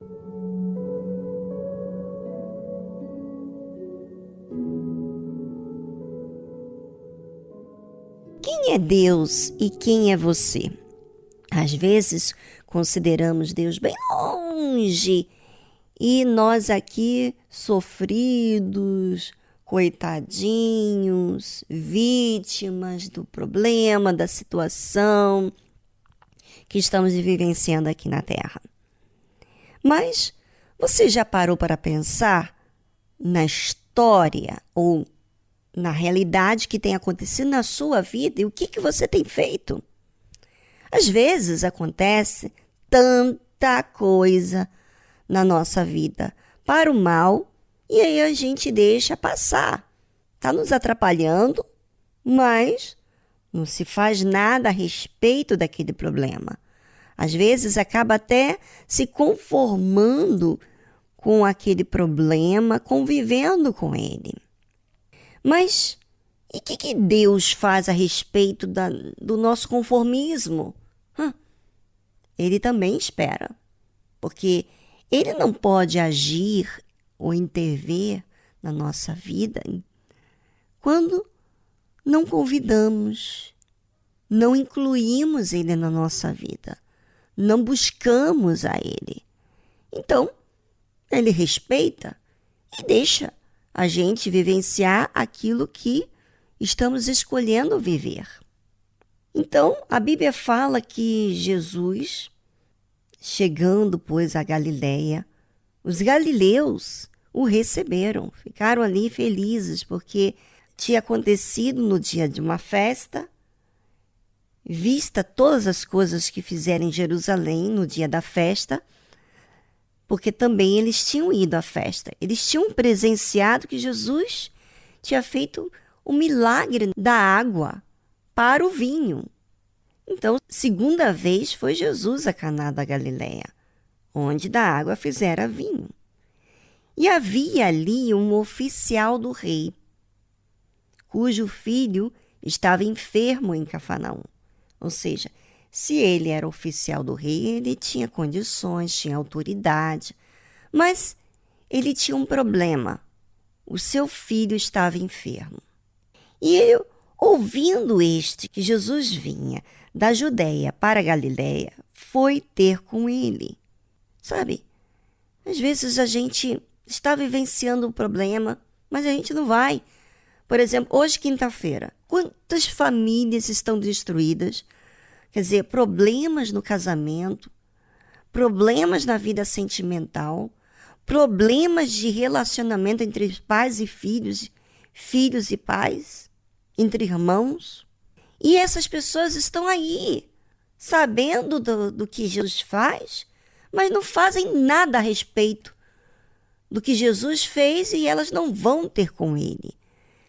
Quem é Deus e quem é você? Às vezes consideramos Deus bem longe e nós aqui sofridos, coitadinhos, vítimas do problema, da situação que estamos vivenciando aqui na Terra. Mas você já parou para pensar na história ou na realidade que tem acontecido na sua vida e o que você tem feito? Às vezes acontece tanta coisa na nossa vida para o mal e aí a gente deixa passar. Está nos atrapalhando, mas não se faz nada a respeito daquele problema. Às vezes acaba até se conformando com aquele problema, convivendo com ele. Mas e o que Deus faz a respeito do nosso conformismo? Ele também espera, porque ele não pode agir ou intervir na nossa vida quando não convidamos, não incluímos ele na nossa vida, não buscamos a ele. Então, ele respeita e deixa a gente vivenciar aquilo que estamos escolhendo viver. Então, a Bíblia fala que Jesus, chegando, pois, a Galiléia, os galileus o receberam, ficaram ali felizes, porque tinha acontecido no dia de uma festa, vista todas as coisas que fizeram em Jerusalém no dia da festa, porque também eles tinham ido à festa. Eles tinham presenciado que Jesus tinha feito o milagre da água para o vinho. Então, segunda vez foi Jesus a Caná da Galiléia, onde da água fizera vinho. E havia ali um oficial do rei, cujo filho estava enfermo em Cafarnaum. Ou seja, se ele era oficial do rei, ele tinha condições, tinha autoridade, mas ele tinha um problema. O seu filho estava enfermo. E ele, ouvindo que Jesus vinha da Judéia para a Galiléia, foi ter com ele. Sabe, às vezes a gente está vivenciando um problema, mas a gente não vai. Por exemplo, hoje, quinta-feira, quantas famílias estão destruídas? Quer dizer, problemas no casamento, problemas na vida sentimental, problemas de relacionamento entre pais e filhos, filhos e pais, entre irmãos. E essas pessoas estão aí, sabendo do que Jesus faz, mas não fazem nada a respeito do que Jesus fez e elas não vão ter com ele.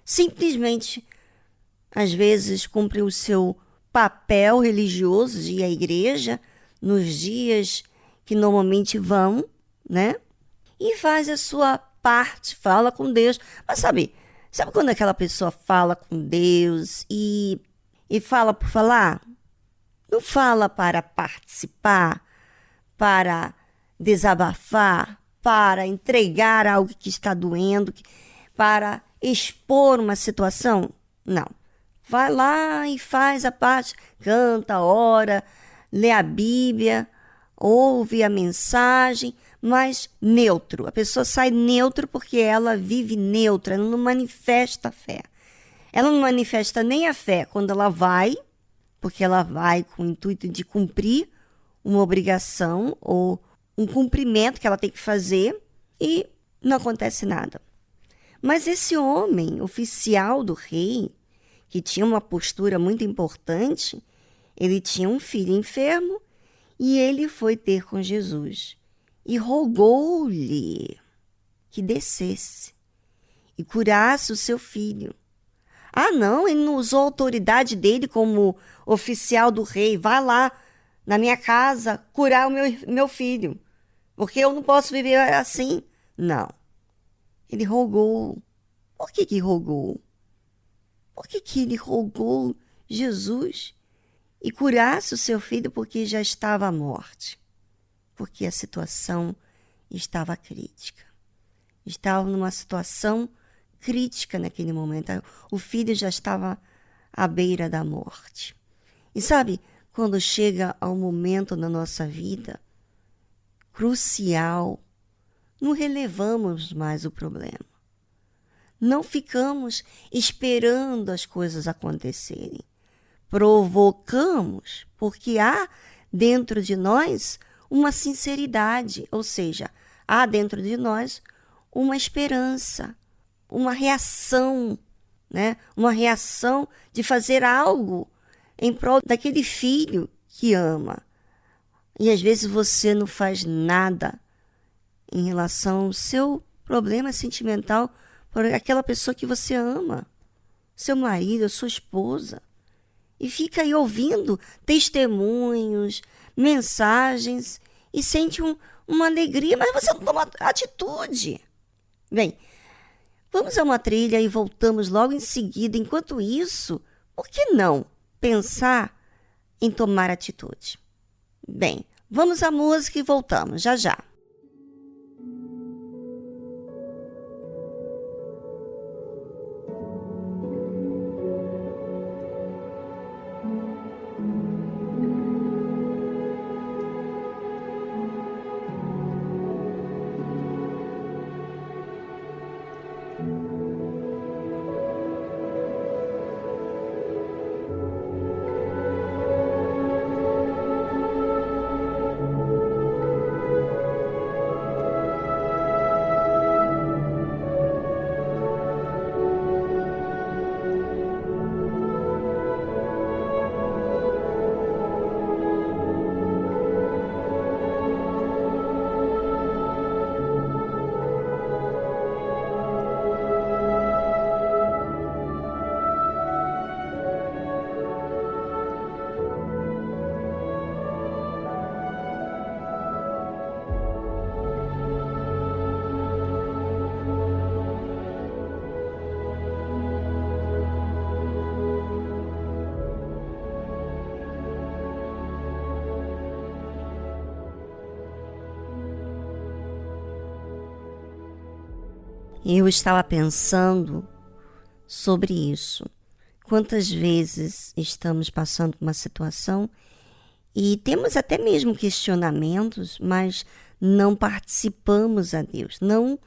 Simplesmente, às vezes, cumprem o seu papel religioso de ir à igreja nos dias que normalmente vão, né? E faz a sua parte, fala com Deus. Mas sabe quando aquela pessoa fala com Deus e fala por falar? Não fala para participar, para desabafar, para entregar algo que está doendo, para expor uma situação? Não. Vai lá e faz a parte, canta, ora, lê a Bíblia, ouve a mensagem, mas neutro. A pessoa sai neutro porque ela vive neutra, ela não manifesta a fé. Ela não manifesta nem a fé quando ela vai, porque ela vai com o intuito de cumprir uma obrigação ou um cumprimento que ela tem que fazer e não acontece nada. Mas esse homem, oficial do rei, que tinha uma postura muito importante, ele tinha um filho enfermo e ele foi ter com Jesus e rogou-lhe que descesse e curasse o seu filho. Ah, não, ele não usou a autoridade dele como oficial do rei. Vai lá na minha casa curar o meu filho, porque eu não posso viver assim. Não. Ele rogou. Por que rogou? Por que ele rogou Jesus e curasse o seu filho porque já estava à morte? Porque a situação estava crítica. Estava numa situação crítica naquele momento. O filho já estava à beira da morte. E sabe, quando chega ao momento na nossa vida crucial, não relevamos mais o problema. Não ficamos esperando as coisas acontecerem. Provocamos, porque há dentro de nós uma sinceridade, ou seja, há dentro de nós uma esperança, uma reação, né? Uma reação de fazer algo em prol daquele filho que ama. E às vezes você não faz nada em relação ao seu problema sentimental por aquela pessoa que você ama, seu marido, sua esposa. E fica aí ouvindo testemunhos, mensagens e sente uma alegria, mas você não toma atitude. Bem, vamos a uma trilha e voltamos logo em seguida. Enquanto isso, por que não pensar em tomar atitude? Bem, vamos à música e voltamos já já. Eu estava pensando sobre isso. Quantas vezes estamos passando por uma situação e temos até mesmo questionamentos, mas não participamos a Deus, não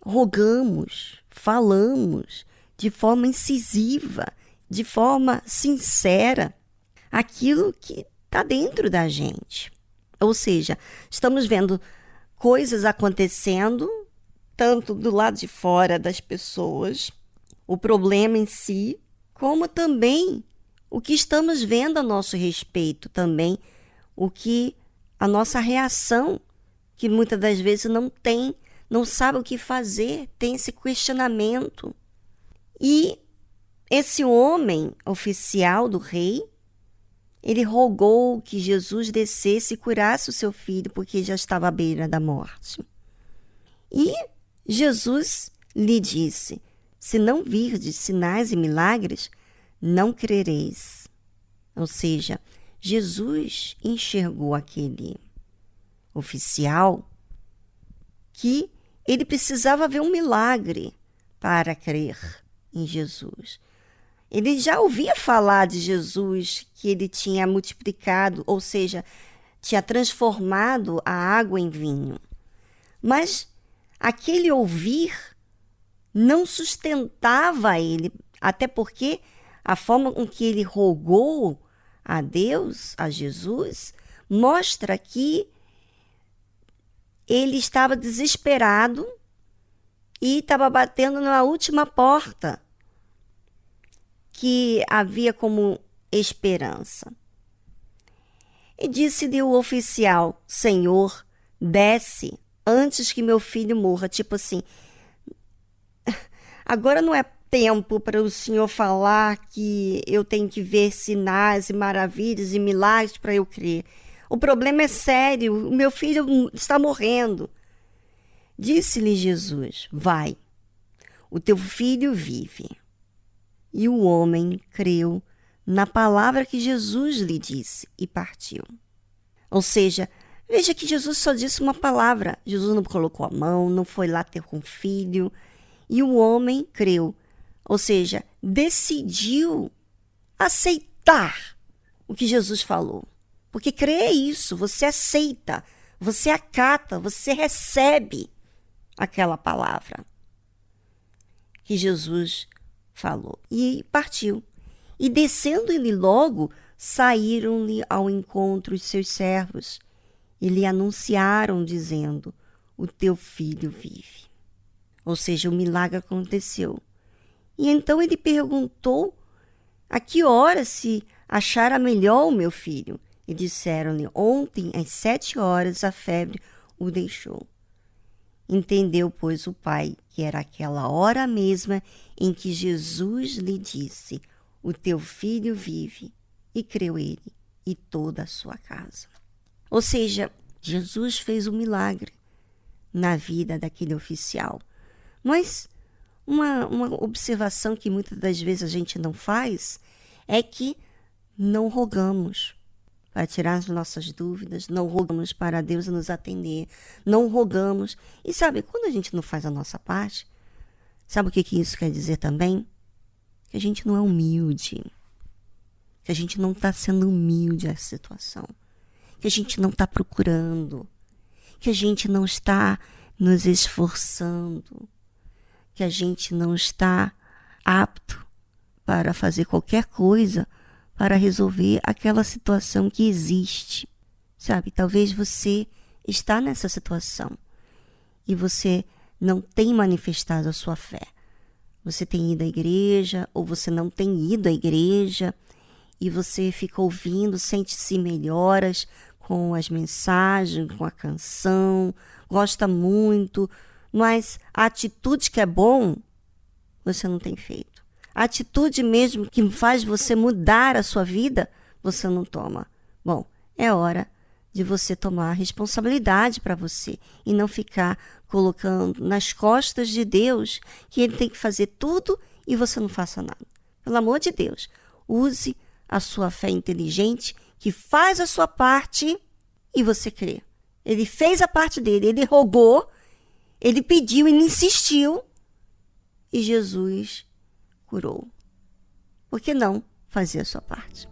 rogamos, falamos de forma incisiva, de forma sincera, aquilo que está dentro da gente. Ou seja, estamos vendo coisas acontecendo tanto do lado de fora das pessoas, o problema em si, como também o que estamos vendo a nosso respeito, também o que a nossa reação, que muitas das vezes não sabe o que fazer, tem esse questionamento. E esse homem oficial do rei, ele rogou que Jesus descesse e curasse o seu filho, porque já estava à beira da morte. E Jesus lhe disse: se não virdes sinais e milagres, não crereis. Ou seja, Jesus enxergou aquele oficial que ele precisava ver um milagre para crer em Jesus. Ele já ouvia falar de Jesus, que ele tinha multiplicado, ou seja, tinha transformado a água em vinho. Mas aquele ouvir não sustentava ele, até porque a forma com que ele rogou a Deus, a Jesus, mostra que ele estava desesperado e estava batendo na última porta que havia como esperança. E disse-lhe o oficial: Senhor, desce antes que meu filho morra. Tipo assim, agora não é tempo para o Senhor falar que eu tenho que ver sinais e maravilhas e milagres para eu crer. O problema é sério, o meu filho está morrendo. Disse-lhe Jesus: vai, o teu filho vive. E o homem creu na palavra que Jesus lhe disse e partiu. Ou seja, Veja que Jesus só disse uma palavra. Jesus não colocou a mão, não foi lá ter com o filho. E o homem creu. Ou seja, decidiu aceitar o que Jesus falou. Porque crer é isso, você aceita, você acata, você recebe aquela palavra que Jesus falou. E partiu. E descendo-lhe logo, saíram-lhe ao encontro os seus servos e lhe anunciaram, dizendo: o teu filho vive. Ou seja, o milagre aconteceu. E então ele perguntou a que hora se achara melhor o meu filho. E disseram-lhe: ontem, às 7 horas, a febre o deixou. Entendeu, pois, o pai que era aquela hora mesma em que Jesus lhe disse: o teu filho vive. E creu ele e toda a sua casa. Ou seja, Jesus fez um milagre na vida daquele oficial. Mas uma observação que muitas das vezes a gente não faz é que não rogamos para tirar as nossas dúvidas, não rogamos para Deus nos atender, não rogamos. E sabe, quando a gente não faz a nossa parte, sabe o que isso quer dizer também? Que a gente não é humilde, que a gente não está sendo humilde à situação, que a gente não está procurando, que a gente não está nos esforçando, que a gente não está apto para fazer qualquer coisa para resolver aquela situação que existe. Sabe, talvez você está nessa situação e você não tem manifestado a sua fé. Você tem ido à igreja ou você não tem ido à igreja e você fica ouvindo, sente-se melhoras com as mensagens, com a canção, gosta muito, mas a atitude que é bom, você não tem feito. A atitude mesmo que faz você mudar a sua vida, você não toma. Bom, é hora de você tomar a responsabilidade para você e não ficar colocando nas costas de Deus que Ele tem que fazer tudo e você não faça nada. Pelo amor de Deus, use a sua fé inteligente que faz a sua parte e você crê. Ele fez a parte dele, ele rogou, ele pediu, ele insistiu e Jesus curou. Por que não fazer a sua parte?